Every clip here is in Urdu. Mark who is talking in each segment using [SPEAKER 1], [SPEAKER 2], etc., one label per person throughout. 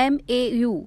[SPEAKER 1] MAU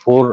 [SPEAKER 2] 4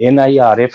[SPEAKER 2] NIRF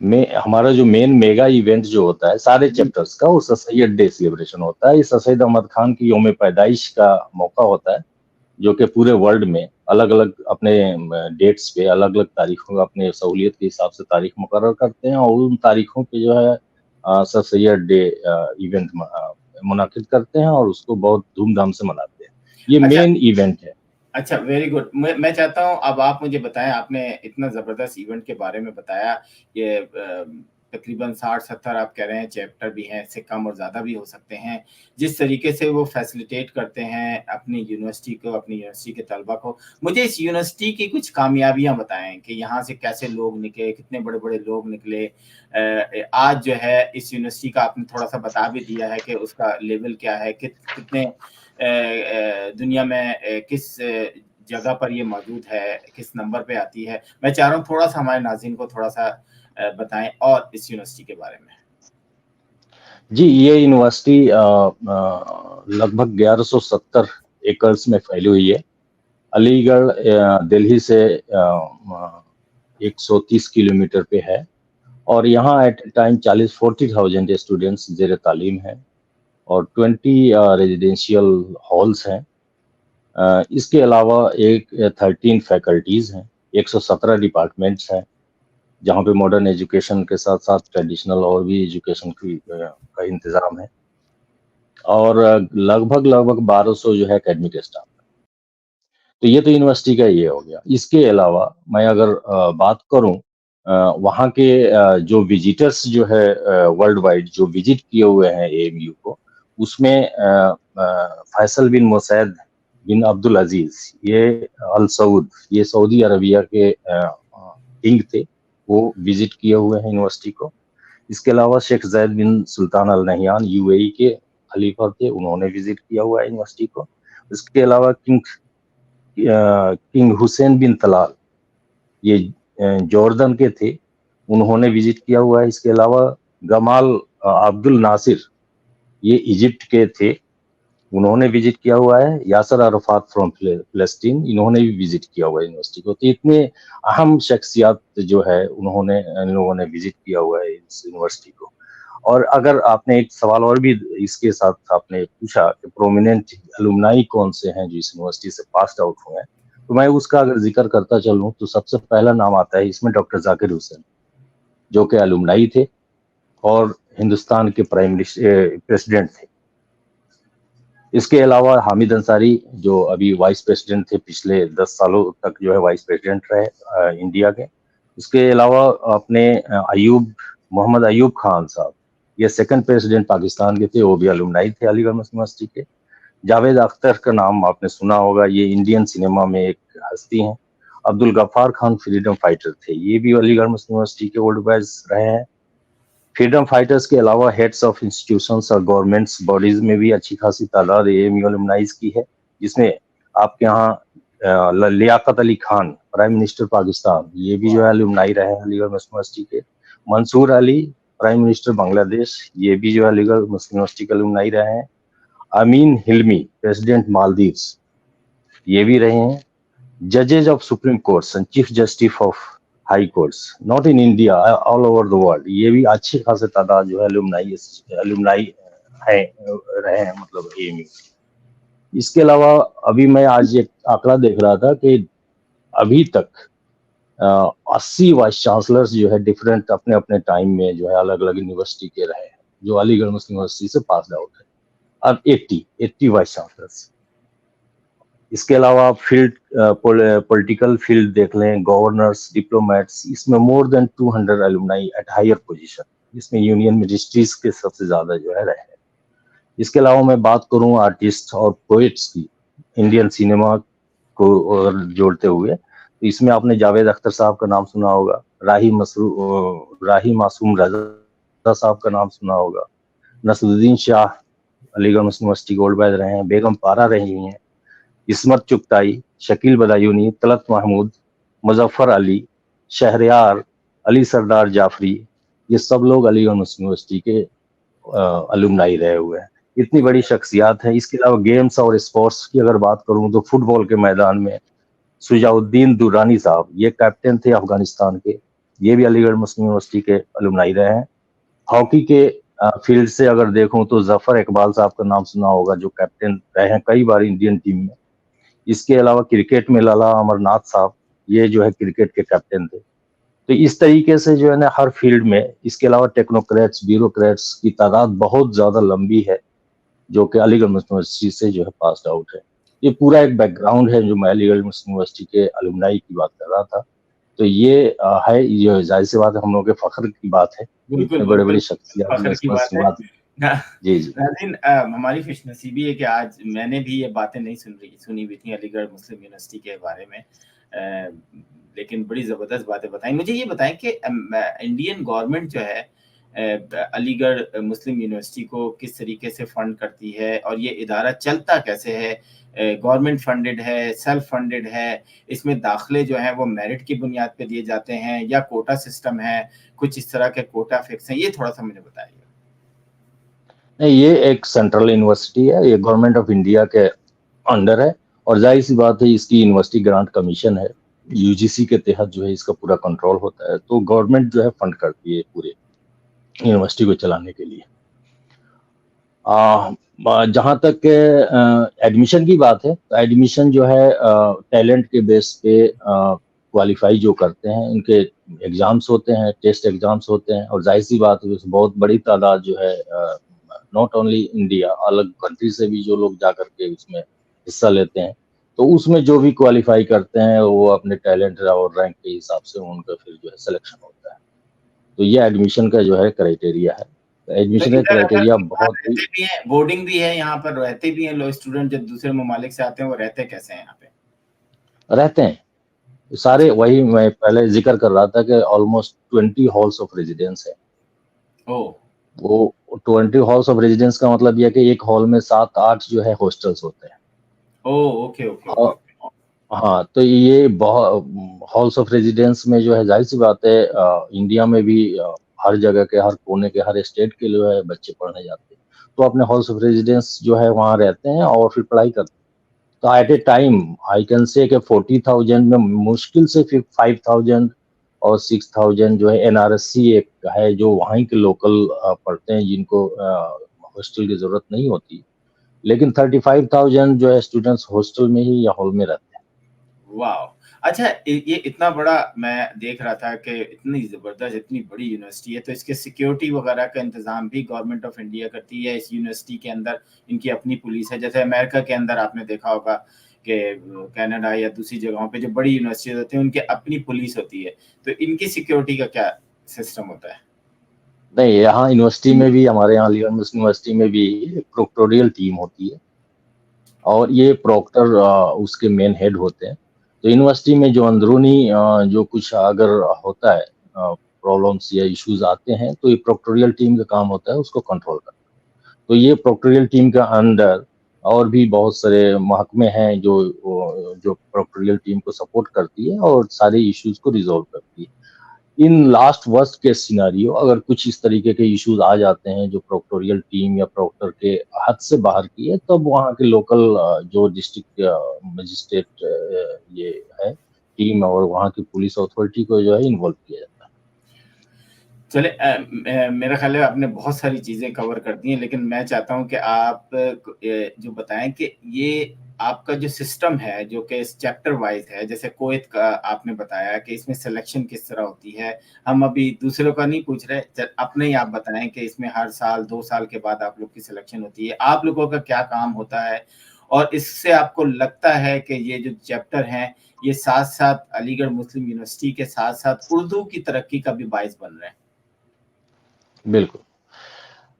[SPEAKER 2] میں ہمارا جو مین میگا ایونٹ جو ہوتا ہے سارے چیپٹرز کا، وہ سر سید ڈے سیلیبریشن ہوتا ہے. یہ سر سید احمد خان کی یوم پیدائش کا موقع ہوتا ہے، جو کہ پورے ورلڈ میں الگ الگ اپنے ڈیٹس پہ الگ الگ تاریخوں کا اپنے سہولیت کے حساب سے تاریخ مقرر کرتے ہیں، اور ان تاریخوں پہ جو ہے سر سید ڈے ایونٹ منعقد کرتے ہیں اور اس کو بہت دھوم دھام سے مناتے ہیں. یہ
[SPEAKER 3] اچھا
[SPEAKER 2] مین ایونٹ ہے.
[SPEAKER 3] اچھا، ویری گڈ. میں چاہتا ہوں اب آپ مجھے بتائیں، آپ نے اتنا زبردست ایونٹ کے بارے میں بتایا. یہ تقریباً 60-70 آپ کہہ رہے ہیں چیپٹر بھی ہیں، اس سے کم اور زیادہ بھی ہو سکتے ہیں. جس طریقے سے وہ فیسلیٹیٹ کرتے ہیں اپنی یونیورسٹی کو، اپنی یونیورسٹی کے طلبہ کو. مجھے اس یونیورسٹی کی کچھ کامیابیاں بتائیں کہ یہاں سے کیسے لوگ نکلے، کتنے بڑے بڑے لوگ نکلے. آج جو ہے اس یونیورسٹی کا آپ نے تھوڑا سا بتا بھی دیا ہے کہ اس کا لیول کیا ہے، کتنے دنیا میں کس جگہ پر یہ موجود ہے، کس نمبر پہ آتی ہے. میں چاہ رہا ہوں تھوڑا سا ہمارے ناظرین کو تھوڑا سا بتائیں اور اس یونیورسٹی کے بارے میں.
[SPEAKER 2] جی، یہ یونیورسٹی لگ بھگ 1170 ایکڑز میں پھیلی ہوئی ہے. علی گڑھ دہلی سے 130 کلومیٹر پہ ہے، اور یہاں ایٹ ٹائم 40,000 اسٹوڈنٹس زیر تعلیم ہیں، اور 20 ریزیڈینشیل ہالس ہیں. اس کے علاوہ 13 فیکلٹیز ہیں، 117 ڈپارٹمنٹس ہیں، جہاں پہ ماڈرن ایجوکیشن کے ساتھ ساتھ ٹریڈیشنل اور بھی ایجوکیشن کا انتظام ہے، اور لگ بھگ 1200 جو ہے اکیڈمک اسٹاف. تو یہ تو یونیورسٹی کا یہ ہو گیا. اس کے علاوہ میں اگر بات کروں وہاں کے جو وزٹرس جو ہے ورلڈ وائڈ جو وزٹ کیے ہوئے ہیں اے ایم یو کو، اس میں فیصل بن مسعد بن عبد العزیز یہ السعود، یہ سعودی عربیہ کے کنگ تھے، وہ وزٹ کیے ہوئے ہیں یونیورسٹی کو. اس کے علاوہ شیخ زید بن سلطان ال نہیان یو اے ای کے خلیفہ تھے، انہوں نے وزٹ کیا ہوا ہے یونیورسٹی کو. اس کے علاوہ کنگ حسین بن طلال یہ جوردن کے تھے، انہوں نے وزٹ کیا ہوا ہے. اس کے علاوہ گمال عبد الناصر یہ ایجپٹ کے تھے، انہوں نے وزٹ کیا ہوا ہے. یاسر عرفات فرام فلسطین، انہوں نے بھی وزٹ کیا ہوا ہے یونیورسٹی کو. تو اتنے اہم شخصیات جو ہے ان لوگوں نے وزٹ کیا ہوا ہے اس یونیورسٹی کو. اور اگر آپ نے ایک سوال اور بھی اس کے ساتھ آپ نے پوچھا کہ پرومیننٹ الومنائی کون سے ہیں جو اس یونیورسٹی سے پاس آؤٹ ہوئے ہیں، تو میں اس کا اگر ذکر کرتا چلوں تو سب سے پہلا نام آتا ہے اس میں ڈاکٹر ذاکر حسین، جو کہ الومنائی تھے اور ہندوستان کے پرائم پریزیڈنٹ تھے. اس کے علاوہ حامد انصاری جو ابھی وائس پریزیڈنٹ تھے، پچھلے 10 سالوں تک جو ہے وائس پریزیڈنٹ رہے انڈیا کے. اس کے علاوہ اپنے محمد ایوب خان صاحب، یہ سیکنڈ پریزیڈنٹ پاکستان کے تھے، وہ بھی الومنائی تھے علی گڑھ مسلم یونیورسٹی کے. جاوید اختر کا نام آپ نے سنا ہوگا، یہ انڈین سنیما میں ایک ہستی ہیں. عبد الغفار خان فریڈم فائٹر تھے، یہ بھی علی گڑھ مسلم یونیورسٹی کے ورلڈ وائز رہے ہیں. فریڈم فائٹرز کے علاوہ ہیڈس آف انسٹیٹیوشنز اور گورنمنٹس باڈیز میں بھی اچھی خاصی تعداد اے ایم یو الومنائز کی ہے، جس میں آپ کے ہاں لیاقت علی خان پرائم منسٹر پاکستان، یہ بھی جو ہے الومنائی رہے ہیں علی گڑھ مسلم یونیورسٹی کے. منصور علی پرائم منسٹر بنگلہ دیش، یہ بھی جو ہے علی گڑھ مسلم یونیورسٹی کے الومنائی رہے ہیں. امین حلمی پریزیڈنٹ مالدیوز، یہ بھی رہے ہیں. ججز of supreme courts and chief justice of high courts not in India all over the world, یہ بھی اچھی خاصی تعداد جو ہے الومنائی رہے ہیں، مطلب اے ایم یو. اس کے علاوہ ابھی میں آج ایک آنکڑا دیکھ رہا تھا کہ ابھی تک 80 وائس چانسلرز جو ہے ڈفرینٹ اپنے اپنے ٹائم میں جو ہے الگ الگ یونیورسٹی کے رہے ہیں، جو علی گڑھ مسلم یونیورسٹی سے پاس آؤٹ ہے. اب 80 وائس چانسلرز. اس کے علاوہ آپ پولیٹیکل فیلڈ دیکھ لیں، گورنرز، ڈپلومیٹس، اس میں مور دین 200 الومنائی ایٹ ہائر پوزیشن، جس میں یونین منسٹریز کے سب سے زیادہ جو ہے رہے. اس کے علاوہ میں بات کروں آرٹسٹ اور پوئٹس کی، انڈین سینما کو جوڑتے ہوئے، تو اس میں آپ نے جاوید اختر صاحب کا نام سنا ہوگا، راہی معصوم رضا صاحب کا نام سنا ہوگا. نصر الدین شاہ علی گڑھ مسلم یونیورسٹی گولڈ بیج رہے ہیں. بیگم پارا رہی ہیں. عصمت چغتائی، شکیل بدایونی، طلعت محمود، مظفر علی، شہریار، علی سردار جعفری، یہ سب لوگ علی گڑھ مسلم یونیورسٹی کے الومنائی رہے ہوئے ہیں. اتنی بڑی شخصیات ہیں. اس کے علاوہ گیمز اور اسپورٹس کی اگر بات کروں تو فٹ بال کے میدان میں شجاع الدین درانی صاحب، یہ کیپٹن تھے افغانستان کے. یہ بھی علی گڑھ مسلم یونیورسٹی کے الومنائی رہے ہیں. ہاکی کے فیلڈ سے اگر دیکھوں تو ظفر اقبال صاحب کا نام سنا ہوگا, جو کیپٹن رہے ہیں کئی بار انڈین ٹیم میں. اس کے علاوہ کرکٹ میں لالا امر ناتھ صاحب, یہ جو ہے کرکٹ کے کیپٹن تھے. تو اس طریقے سے جو ہے نا ہر فیلڈ میں, اس کے علاوہ ٹیکنوکریٹس, بیوروکریٹس کی تعداد بہت زیادہ لمبی ہے جو کہ علی گڑھ مسلم یونیورسٹی سے جو ہے پاسڈ آؤٹ ہے. یہ پورا ایک بیک گراؤنڈ ہے جو میں علی گڑھ مسلم یونیورسٹی کے الومنائی کی بات کر رہا تھا. تو یہ ہے, یہ ظاہر سی بات ہے, ہم لوگوں کے فخر کی بات ہے.
[SPEAKER 3] بالکل
[SPEAKER 2] اتنے بڑے
[SPEAKER 3] بالکل
[SPEAKER 2] بڑی شخصیات
[SPEAKER 3] فخر کی بات ہے.
[SPEAKER 2] جی جی
[SPEAKER 3] ناظرین, ہماری خوش نصیبی ہے کہ آج میں نے بھی یہ باتیں نہیں سنی ہوئی تھیں علی گڑھ مسلم یونیورسٹی کے بارے میں, لیکن بڑی زبردست باتیں بتائیں. مجھے یہ بتائیں کہ انڈین گورنمنٹ جو ہے علی گڑھ مسلم یونیورسٹی کو کس طریقے سے فنڈ کرتی ہے, اور یہ ادارہ چلتا کیسے ہے؟ گورنمنٹ فنڈڈ ہے, سیلف فنڈڈ ہے؟ اس میں داخلے جو ہیں وہ میرٹ کی بنیاد پہ دیے جاتے ہیں یا کوٹا سسٹم ہے؟ کچھ اس طرح کے کوٹا فکس ہیں, یہ تھوڑا سا مجھے بتائیے.
[SPEAKER 2] نہیں, یہ ایک سینٹرل یونیورسٹی ہے, یہ گورنمنٹ آف انڈیا کے انڈر ہے, اور ظاہر سی بات ہے اس کی یونیورسٹی گرانٹ کمیشن ہے, یو جی سی کے تحت جو ہے اس کا پورا کنٹرول ہوتا ہے. تو گورنمنٹ جو ہے فنڈ کرتی ہے پورے یونیورسٹی کو چلانے کے لیے. جہاں تک ایڈمیشن کی بات ہے, تو ایڈمیشن جو ہے ٹیلنٹ کے بیس پہ کوالیفائی جو کرتے ہیں, ان کے ایگزامس ہوتے ہیں, ٹیسٹ ایگزامس ہوتے ہیں, اور ظاہر سی بات ہے بہت بڑی تعداد جو ہے ناٹ اونلی انڈیا, الگ کنٹری سے بھی جو لوگ جا کر کے اس میں حصہ لیتے ہیں. تو اس میں جو بھی کوالیفائی کرتے ہیں وہ اپنے ٹیلنٹ اور رینک کے حساب سے ان کا پھر جو ہے سلیکشن ہوتا ہے. تو یہ ایڈمیشن کا جو ہے کرائٹیریا ہے. ایڈمیشن کا کرائٹیریا بہت ہی,
[SPEAKER 3] بورڈنگ بھی ہے یہاں پر, رہتے بھی ہیں لوگ اسٹوڈنٹ جب دوسرے ممالک سے آتے ہیں, وہ رہتے کیسے ہیں یہاں پہ؟
[SPEAKER 2] رہتے ہیں سارے, وہی میں پہلے ذکر کر رہا تھا کہ آلموسٹ 20 ہالس آف ریزیڈینس ہے. وہ 20 ہالس آف ریزیڈینس کا مطلب یہ کہ ایک ہال میں 7-8 جو ہے ہاسٹلس ہوتے ہیں. ہاں, تو یہ ہالس آف ریزیڈینس میں جو ہے ظاہر سی بات ہے انڈیا میں بھی ہر جگہ کے, ہر کونے کے, ہر اسٹیٹ کے جو ہے بچے پڑھنے جاتے ہیں. تو اپنے ہالس آف ریزیڈینس جو ہے وہاں رہتے ہیں اور پھر پڑھائی کرتے ہیں. تو at a time I can say کہ 40,000 میں مشکل سے 5,000 اور 6,000 جو ہے این آر ایس سی ایک ہے جو وہاں کے لوکل پڑھتے ہیں, جن کو ہاسٹل کی ضرورت نہیں ہوتی. لیکن 35,000 جو ہے اسٹوڈنٹس ہاسٹل میں ہی یا ہال میں رہتے ہیں.
[SPEAKER 3] واو, اچھا, یہ اتنا بڑا میں دیکھ رہا تھا کہ اتنی زبردست, اتنی بڑی یونیورسٹی ہے, تو اس کے سیکیورٹی وغیرہ کا انتظام بھی گورنمنٹ آف انڈیا کرتی ہے. اس یونیورسٹی کے اندر ان کی اپنی پولیس ہے, جیسے امریکہ کے اندر آپ نے دیکھا ہوگا کہ کینیڈا یا دوسری جگہوں پہ جو بڑی یونیورسٹیز ہوتی ہیں ان کی اپنی پولیس ہوتی ہے. تو ان کی سیکیورٹی کا کیا سسٹم ہوتا ہے؟
[SPEAKER 2] نہیں, یہاں یونیورسٹی میں بھی, ہمارے یہاں علی گڑھ مسلم یونیورسٹی میں بھی پروکٹوریل ٹیم ہوتی ہے, اور یہ پروکٹر اس کے مین ہیڈ ہوتے ہیں. تو یونیورسٹی میں جو اندرونی جو کچھ اگر ہوتا ہے پرابلمس یا ایشوز آتے ہیں, تو یہ پروکٹوریل ٹیم کا کام ہوتا ہے اس کو کنٹرول کرنا. تو یہ پروکٹوریل ٹیم کا اندر اور بھی بہت سارے محکمے ہیں جو پروکٹوریل ٹیم کو سپورٹ کرتی ہے اور سارے ایشوز کو ریزالو کرتی ہے. ان لاسٹ ورسٹ کے سیناریو اگر کچھ اس طریقے کے ایشوز آ جاتے ہیں جو پروکٹوریل ٹیم یا پروکٹر کے حد سے باہر کی ہے, تب وہاں کے لوکل جو ڈسٹرکٹ مجسٹریٹ یہ ہے ٹیم اور وہاں کی پولیس اتھارٹی کو جو ہے انوالو کیا جاتا ہے.
[SPEAKER 3] چلے, میرا خیال ہے آپ نے بہت ساری چیزیں کور کر دی ہیں, لیکن میں چاہتا ہوں کہ آپ جو بتائیں کہ یہ آپ کا جو سسٹم ہے جو کہ چیپٹر وائز ہے, جیسے کویت کا آپ نے بتایا کہ اس میں سلیکشن کس طرح ہوتی ہے. ہم ابھی دوسروں کا نہیں پوچھ رہے, اپنے ہی آپ بتائیں کہ اس میں ہر سال 2 سال کے بعد آپ لوگ کی سلیکشن ہوتی ہے. آپ لوگوں کا کیا کام ہوتا ہے, اور اس سے آپ کو لگتا ہے کہ یہ جو چیپٹر ہیں یہ ساتھ ساتھ علی گڑھ مسلم یونیورسٹی کے ساتھ ساتھ اردو کی ترقی کا بھی باعث بن رہے ہیں؟
[SPEAKER 2] بالکل.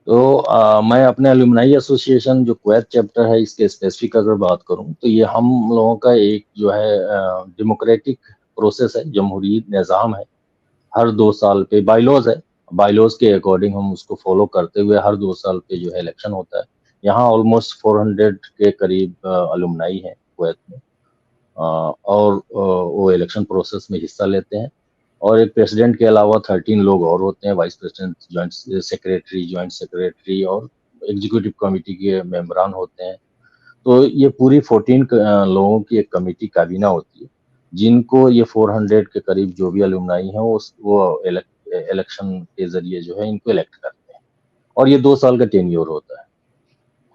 [SPEAKER 2] تو میں اپنے الومنائی ایسوسیشن جو کویت چیپٹر ہے اس کے اسپیسیفک اگر بات کروں تو یہ ہم لوگوں کا ایک جو ہے ڈیموکریٹک پروسیس ہے, جمہوری نظام ہے. ہر 2 سال پہ بائیلوز ہے, بائیلوز کے اکارڈنگ ہم اس کو فالو کرتے ہوئے ہر 2 سال پہ جو ہے الیکشن ہوتا ہے. یہاں آلموسٹ 400 کے قریب الومنائی ہیں کویت میں, اور وہ الیکشن پروسیس میں حصہ لیتے ہیں. اور ایک پریزیڈنٹ کے علاوہ 13 لوگ اور ہوتے ہیں, وائس پریزیڈنٹ, جوائنٹ سیکریٹری اور ایگزیکٹو کمیٹی کے ممبران ہوتے ہیں. تو یہ پوری 14 لوگوں کی ایک کمیٹی کابینہ ہوتی ہے. جن کو یہ 400 کے قریب جو بھی الومنائی ہیں وہ الیکشن کے ذریعے جو ہے ان کو الیکٹ کرتے ہیں، اور یہ 2 سال کا ٹینیور ہوتا ہے،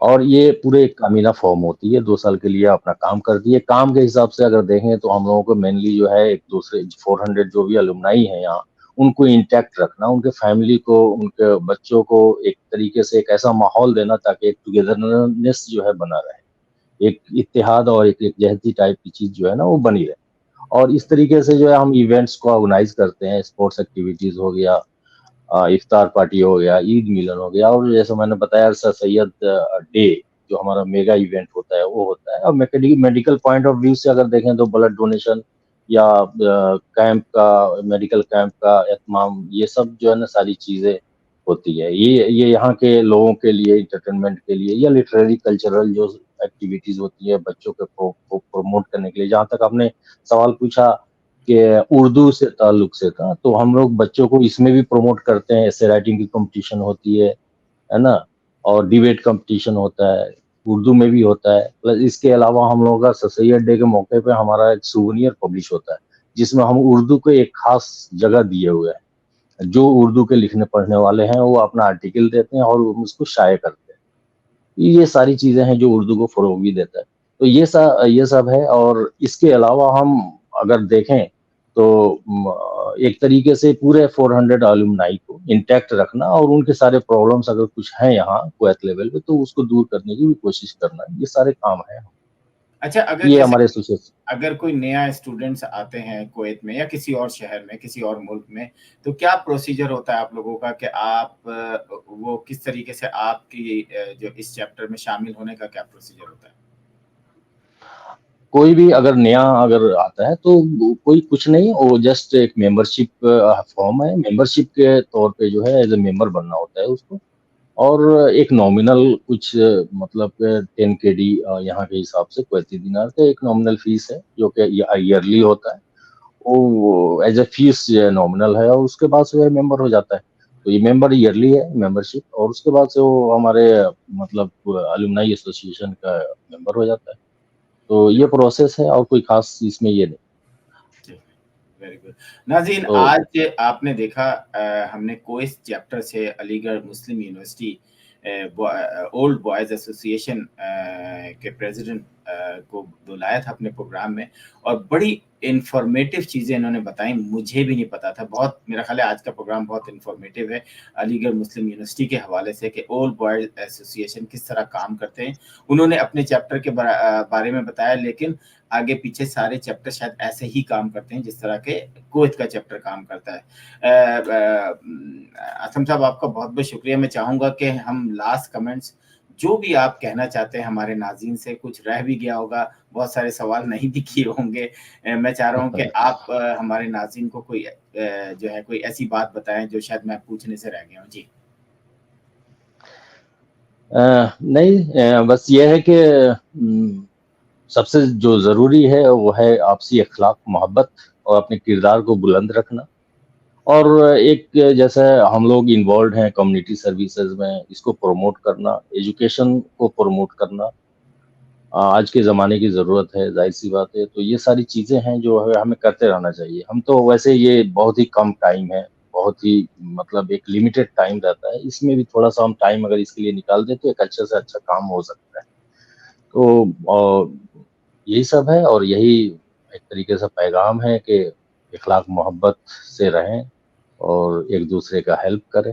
[SPEAKER 2] اور یہ پورے ایک کامینہ فارم ہوتی ہے، 2 سال کے لیے اپنا کام کرتی ہے. کام کے حساب سے اگر دیکھیں تو ہم لوگوں کو مینلی جو ہے ایک دوسرے 400 جو بھی الومنائی ہیں یہاں، ان کو انٹیکٹ رکھنا، ان کے فیملی کو، ان کے بچوں کو ایک طریقے سے ایک ایسا ماحول دینا تاکہ ایک ٹوگیدرنس جو ہے بنا رہے، ایک اتحاد اور ایک جہتی ٹائپ کی چیز جو ہے نا وہ بنی رہے. اور اس طریقے سے جو ہے ہم ایونٹس کو آرگنائز کرتے ہیں، اسپورٹس ایکٹیویٹیز ہو گیا، افطار پارٹی ہو گیا، عید ملن ہو گیا، اور جیسے میں نے بتایا سر سید ڈے جو ہمارا میگا ایونٹ ہوتا ہے وہ ہوتا ہے. اور میڈیکل پوائنٹ آف ویو سے اگر دیکھیں تو بلڈ ڈونیشن یا کیمپ کا، میڈیکل کیمپ کا اہتمام، یہ سب جو ہے نا ساری چیزیں ہوتی ہے. یہ یہاں کے لوگوں کے لیے انٹرٹینمنٹ کے لیے یا لٹریری کلچرل جو ایکٹیویٹیز ہوتی ہے بچوں کو پروموٹ کرنے کے لیے. جہاں تک آپ نے سوال پوچھا کہ اردو سے تعلق سے تھا، تو ہم لوگ بچوں کو اس میں بھی پروموٹ کرتے ہیں. ایسے رائٹنگ کی کمپٹیشن ہوتی ہے نا، اور ڈیبیٹ کمپٹیشن ہوتا ہے، اردو میں بھی ہوتا ہے. پلس اس کے علاوہ ہم لوگوں کا سر سید ڈے کے موقع پہ ہمارا ایک سوونیر پبلش ہوتا ہے جس میں ہم اردو کو ایک خاص جگہ دیے ہوئے ہیں. جو اردو کے لکھنے پڑھنے والے ہیں وہ اپنا آرٹیکل دیتے ہیں اور اس کو شائع کرتے ہیں. یہ ساری چیزیں ہیں جو اردو کو فروغ بھی دیتا ہے. تو یہ سب ہے. اور اس کے علاوہ ہم اگر دیکھیں تو ایک طریقے سے پورے 400 الومنائی کو انٹیکٹ رکھنا اور ان کے سارے پرابلمس اگر کچھ ہیں یہاں کویت لیول پہ تو اس کو دور کرنے کی بھی کوشش کرنا، یہ سارے کام ہیں.
[SPEAKER 3] اچھا، اگر
[SPEAKER 2] یہ
[SPEAKER 3] جیسے
[SPEAKER 2] ہمارے ایسوسیشن.
[SPEAKER 3] اگر کوئی نیا اسٹوڈنٹس آتے ہیں کویت میں یا کسی اور شہر میں، کسی اور ملک میں، تو کیا پروسیجر ہوتا ہے آپ لوگوں کا کہ آپ وہ کس طریقے سے آپ کی جو اس چیپٹر میں شامل ہونے کا کیا پروسیجر ہوتا ہے؟
[SPEAKER 2] کوئی بھی اگر نیا آتا ہے تو کوئی کچھ نہیں، وہ جسٹ ایک ممبرشپ فارم ہے. ممبرشپ کے طور پہ جو ہے ایز اے ممبر بننا ہوتا ہے اس کو، اور ایک نامنل کچھ مطلب 10 KD یہاں کے حساب سے کویتی دینار کا ایک نامنل فیس ہے جو کہ ایئرلی ہوتا ہے. وہ ایز اے فیس نامنل ہے، اور اس کے بعد سے ممبر ہو جاتا ہے. تو یہ ممبر ایئرلی ہے ممبرشپ، اور اس کے بعد سے وہ ہمارے مطلب الومنائی ایسوسیشن کا ممبر ہو جاتا ہے. تو یہ پروسیس ہے، اور کوئی خاص اس میں یہ نہیں.
[SPEAKER 3] Very good. ناظرین،
[SPEAKER 2] تو
[SPEAKER 3] آج آپ نے دیکھا ہم نے کوئس چیپٹر سے علی گڑھ مسلم یونیورسٹی اولڈ بوائز ایسوسی ایشن کے پریزیڈنٹ کو بلایا تھا اپنے پروگرام میں، اور بڑی انفارمیٹیو چیزیں انہوں نے بتائیں. مجھے بھی نہیں پتا تھا. بہت میرا خیال ہے آج کا پروگرام بہت انفارمیٹیو ہے علی گڑھ مسلم یونیورسٹی کے حوالے سے کہ اولڈ بوائز ایسوسی ایشن کس طرح کام کرتے ہیں. انہوں نے اپنے چیپٹر کے بارے میں بتایا، لیکن آگے پیچھے سارے چیپٹر شاید ایسے ہی کام کرتے ہیں جس طرح کے کویت کا چیپٹر کام کرتا ہے. اسلم صاحب، آپ کا بہت بہت شکریہ. میں چاہوں گا کہ ہم لاسٹ کمنٹس جو بھی آپ کہنا چاہتے ہیں ہمارے ناظرین سے، کچھ رہ بھی گیا ہوگا، بہت سارے سوال نہیں بھی کیے ہوں گے، میں چاہ رہا ہوں کہ آپ ہمارے ناظرین کو کوئی جو ہے کوئی ایسی بات بتائیں جو شاید میں پوچھنے سے رہ گیا ہوں. جی.
[SPEAKER 2] نہیں، بس یہ ہے کہ سب سے جو ضروری ہے وہ ہے آپسی اخلاق، محبت، اور اپنے کردار کو بلند رکھنا. اور ایک جیسے ہم لوگ انوالوڈ ہیں کمیونٹی سروسز میں، اس کو پروموٹ کرنا، ایجوکیشن کو پروموٹ کرنا آج کے زمانے کی ضرورت ہے، ظاہر سی بات ہے. تو یہ ساری چیزیں ہیں جو ہمیں کرتے رہنا چاہیے. ہم تو ویسے یہ بہت ہی کم ٹائم ہے، بہت ہی مطلب ایک لمیٹڈ ٹائم رہتا ہے، اس میں بھی تھوڑا سا ہم ٹائم اگر اس کے لیے نکال دیں تو ایک اچھا سے اچھا کام ہو سکتا ہے. تو یہی سب ہے، اور یہی ایک طریقے سے پیغام ہے کہ اخلاق محبت سے رہیں اور ایک دوسرے کا ہیلپ کریں،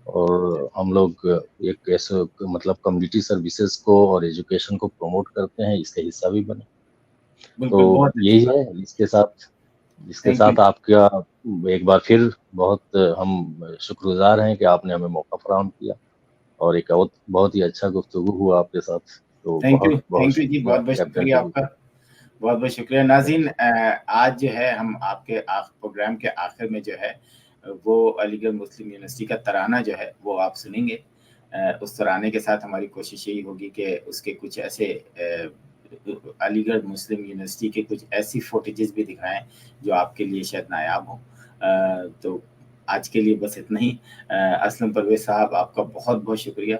[SPEAKER 2] اور ہم لوگ ایک ایسے مطلب کمیونٹی سروسز کو اور ایجوکیشن کو پروموٹ کرتے ہیں، اس کا حصہ بھی بنے. تو
[SPEAKER 3] بالکل، بہت اچھی
[SPEAKER 2] یہی
[SPEAKER 3] بات.
[SPEAKER 2] ہے. اس کے
[SPEAKER 3] تھینک یو.
[SPEAKER 2] ساتھ آپ کا ایک بار پھر بہت ہم شکر گزار ہیں کہ آپ نے ہمیں موقع فراہم کیا، اور ایک بہت ہی اچھا گفتگو ہوا آپ کے ساتھ. تو
[SPEAKER 3] تھینک یو،
[SPEAKER 2] بہت بہت
[SPEAKER 3] تھینک یو جی،
[SPEAKER 2] شکریہ
[SPEAKER 3] بہت بہت شکریہ
[SPEAKER 2] ڈیفینیٹلی.
[SPEAKER 3] آپ کا. بہت بہت شکریہ. ناظرین، آج جو ہے ہم آپ کے پروگرام کے آخر میں جو ہے وہ علی گڑھ مسلم یونیورسٹی کا ترانہ جو ہے وہ آپ سنیں گے. اس ترانے کے ساتھ ہماری کوشش یہی ہوگی کہ اس کے کچھ ایسے علی گڑھ مسلم یونیورسٹی کے کچھ ایسی فوٹیجز بھی دکھائیں جو آپ کے لیے شاید نایاب ہوں. تو آج کے لیے بس اتنا ہی. اسلم پرویز صاحب آپ کا بہت بہت شکریہ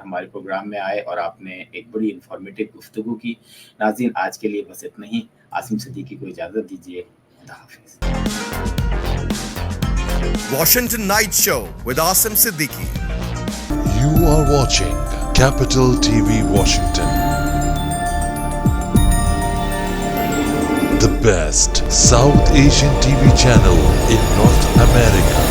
[SPEAKER 3] ہمارے پروگرام میں آئے اور آپ نے ایک بڑی انفارمیٹو گفتگو کی. ناظرین آج کے لیے بس اتنا ہی. عاصم صدیقی کو اجازت دیجیے. خدا حافظ.
[SPEAKER 4] Washington Night Show with Asim Siddiqui.
[SPEAKER 5] You are watching Capital TV Washington. The best South Asian TV channel in North America.